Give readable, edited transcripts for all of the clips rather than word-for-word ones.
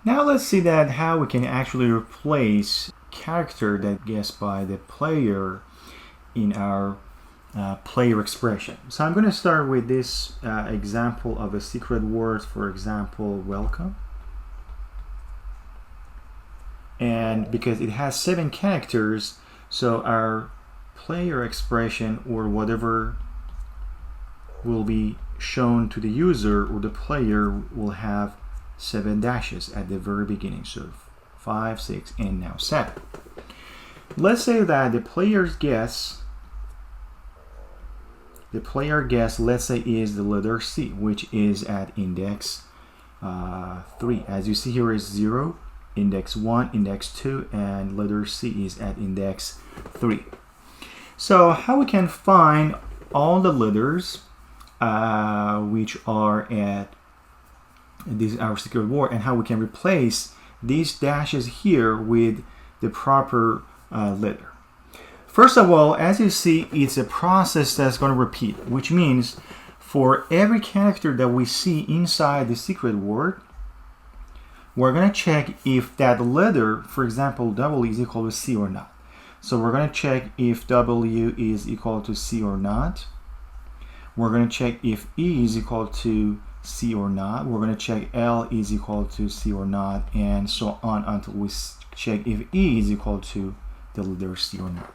Now let's see that how we can actually replace character that guessed by the player in our player expression. So I'm going to start with this example of a secret word, for example, welcome. And because it has 7 characters, so our player expression or whatever will be shown to the user or the player will have 7 dashes at the very beginning. So 5, 6, and now 7. Let's say that the player's guess, let's say, is the letter C, which is at index 3. As you see here is 0, index 1, index 2, and letter C is at index 3. So how we can find all the letters which are at this our secret word, and how we can replace these dashes here with the proper letter. First of all, as you see, it's a process that's going to repeat, which means for every character that we see inside the secret word, we're going to check if that letter, for example, W is equal to C or not. So we're going to check if W is equal to C or not. We're going to check if E is equal to C or not. We're going to check L is equal to C or not, and so on until we check if E is equal to the letter C or not.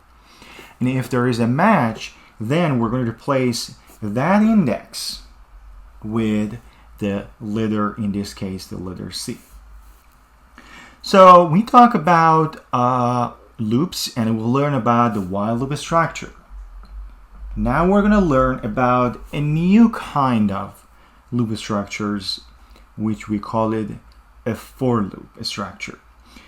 And if there is a match, then we're going to replace that index with the letter, in this case, the letter C. So we talk about loops, and we'll learn about the while loop structure. Now we're going to learn about a new kind of loop structures, which we call it a for loop structure.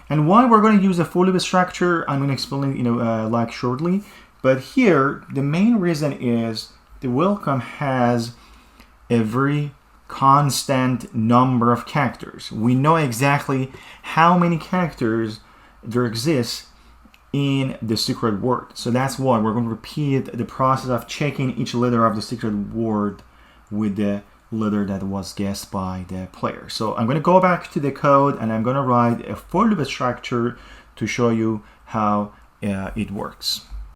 And why we're going to use a for loop structure, I'm going to explain like shortly. But here, the main reason is the welcome has a very constant number of characters. We know exactly how many characters there exist in the secret word. So that's why we're going to repeat the process of checking each letter of the secret word with the letter that was guessed by the player. So I'm going to go back to the code and I'm going to write a for loop structure to show you how it works.